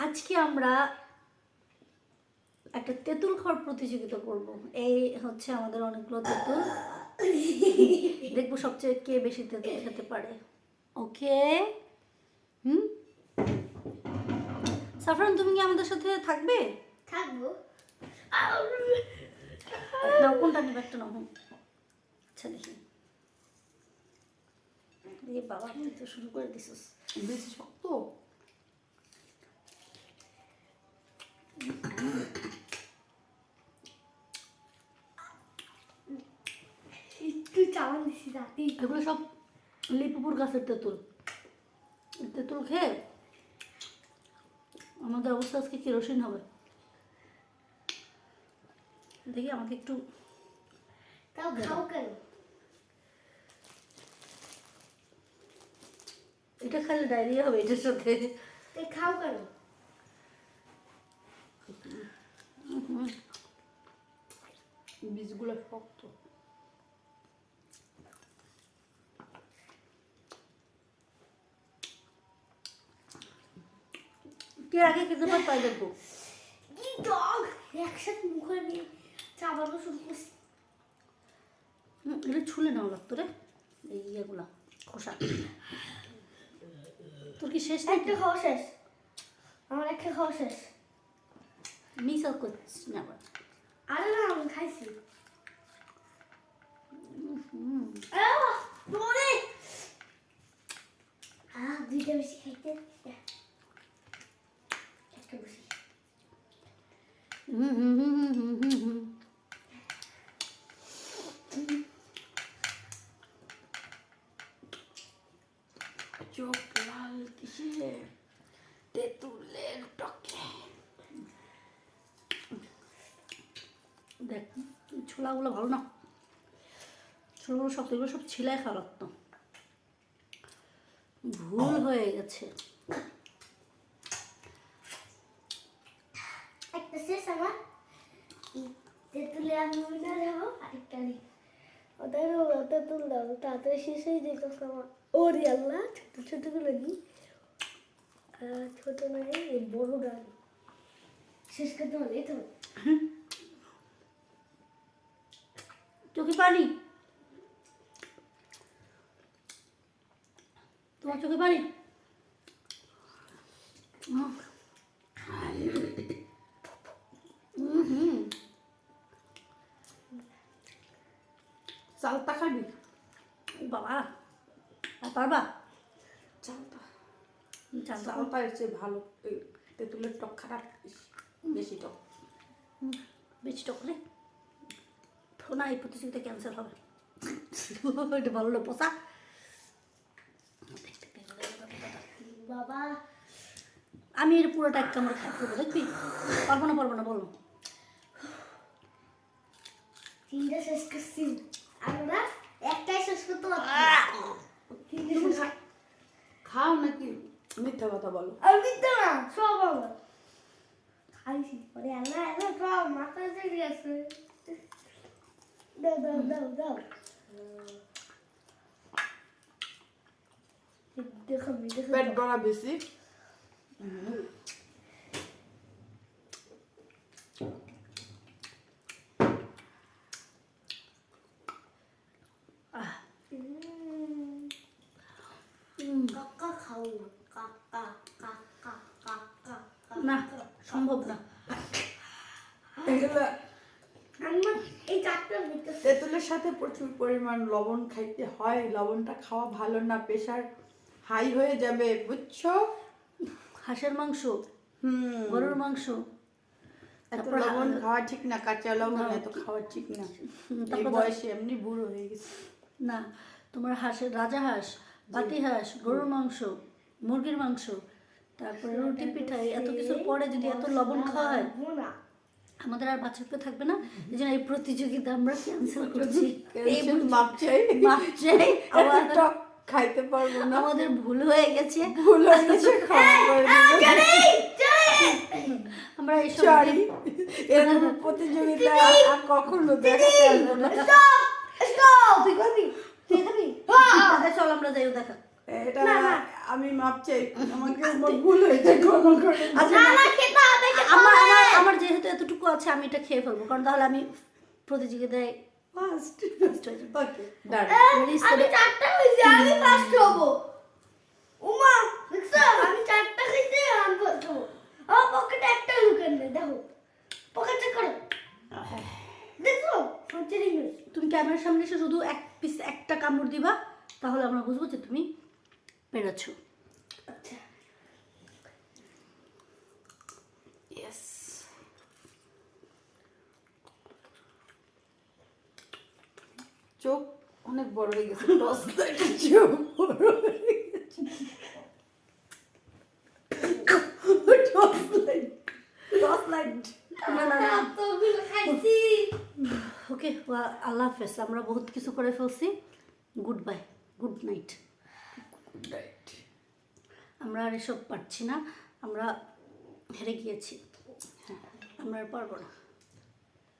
আজকে আমরা একটা তেঁতুল খাওয়ার প্রতিযোগিতা করব। এই হচ্ছে আমাদের অনেকগুলো তেঁতুল, দেখবো সবচেয়ে কে বেশি তেঁতুল খেতে পারে। ওকে, সাফরান তুমি কি আমাদের সাথে থাকবে? থাকবো। নাও, কোনটা নেবে? একটা নাও। আচ্ছা দেখি। এই বাবা, তুই তো শুরু করে দিছিস। বেশি শক্ত। একটু চাওয়ান দিছি রাতে। এগুলো সব লিপুপুর গাছের তেঁতুল। তেঁতুল খেয়ে আমাদের অবস্থা আজকে কেরোসিন হবে। দেখি আমাকে একটু তাও খাও কেন? এটা খেলে ডায়রিয়া হবে এটার সাথে। তুই খাও কেন? বীজগুলো শক্ত। কে আগে খেতে পার তাই দেখবো। কি ডগ একসাথে মুখে নিয়ে চাবানো শুরু করছি। এটা ছুলে নেওয়া লাগতো রে, এই ইয়েগুলা খোসা। তোর কি শেষ? একটা খাওয়া শেষ, আমার একটা খাওয়া শেষ। মিস আউট করছিস না আবার। আরে না, আমি খাইছি। দুইটা বেশি খাইতে, একটা বেশি। চোখ লাল কিসে? তেঁতুলের টকে। দেখ, ছোলাগুলো ভালো না, ছোলাগুলো শক্ত, এগুলো সব ছিলায় খাওয়া লাগতো। ভুল হয়ে গেছে। একটা শেষ আমার, তেঁতুলে আমি উইনার যাবো। আরেকটা নেই, ওদের তেঁতুল দাও, তাড়াতাড়ি শেষ হয়ে যেত আমার। ওরে আল্লাহ, ছোট ছোটগুলো নি, ছোট নয়, এই বড় গান শেষ করতে হলে তো। চোখে পানি, তোমার চোখে পানি? চালতা খাবি? বাবা, আর পারবা? চালতা জানতো চালতা এর চেয়ে ভালো। তেঁতুলের টক খারাপ, বেশি টক। বেশি টক রে, না এই প্রতিযোগিতা ক্যান্সেল হবে। এটা ভালো না, পোষা। বাবা, আমি এর পুরোটা এক কামড় খাই করবো, দেখবি? পারবো না বলো। তিনটা শেষ করছি আমরা, একটাই শেষ করতে পারছি। তিনটে শেষ। খাও নাকি মিথ্যা কথা বলো? আমি তো না, সব আমার খাইছি। ওরে আল্লাহ, এবার সব মাথায় চলে গেছে। দাও দাও দাও দাও। দেখো পেট ভরা বেশি। কাকা খাও না, কাকা কাকা কাকা না, সম্ভব না। এগুলো আমার এই চারটা ভিতরে তেঁতুলের সাথে প্রচুর পরিমাণ লবণ খাইতে হয়। লবণটা খাওয়া ভালো না, প্রেশার হাই হয়ে যাবে, বুঝছো? হাঁসের মাংস, গরুর মাংস, এত তারপর লবণ খাওয়া ঠিক না, কাঁচা লবণ না। এত খাওয়া ঠিক না। এই তারপর বয়সে এমনি বুড়ো হয়ে গেছে। না, তোমার হাঁসের রাজা হাঁস, পাতি হাঁস, গরুর মাংস, মুরগির মাংস, তারপরে রুটি পিঠা, এত কিছুর পরে যদি এত লবণ খাওয়া হয়, না। আমাদের আর বাচ্চাকে থাকবে না। এই জন্য এই প্রতিযোগিতা আমরা ক্যান্সেল করছি। এই মাপ চাই, মাপ চাই, এত টক খাইতে পারবো না। আমাদের ভুল হয়ে গেছে। ভুল হয়ে গেছে, ক্ষমা করে দিবেন। আমরা এইসব সরি, এরকম প্রতিযোগিতা আর কখনো দেখাতে আসবো না। তুই খাবি? তুই খাবি? তাহলে চল আমরা যাই দেখা। এটা আমি মাপ চাই, আমাকে আমার ভুল হয়েছে, ক্ষমা করে দাও। আচ্ছা না, না, খেতে হবে, খেতে আমার হবে। আমার আমার যেহেতু এতটুকু আছে আমি এটা খেয়ে ফেলবো, কারণ তাহলে আমি প্রতিযোগিতায় ফার্স্ট ফার্স্ট হয়ে যাবো। ওকে ডান। আমি 4টা হয়েছি, আমি ফার্স্ট হবো। উমা দেখছো, আমি 4টা খাইছি, আমি ফার্স্ট হবো। আমার পকেটে একটা লুকেন নেই, দেখো পকেটে করো, দেখো সঞ্চয় গেছে। তুমি ক্যামেরার সামনে এসে শুধু এক পিস একটা কামড় দিবা, তাহলে আমরা বুঝবো যে তুমি পেরেছো। আচ্ছা ইয়েস। চোখ অনেক বড় হয়ে গেছে, টস লাইটের চোখ বড় হয়ে গেছে। Toss light, toss light. না না না, এতগুলো খাইছি। ওকে, আল্লাহ হাফেজ, আমরা বহুত কিছু করে ফেলছি। Good bye, good night. Right. আমরা আর এসব পারছি না, আমরা হেরে গিয়েছি। হ্যাঁ, আমরা আর পারবো না।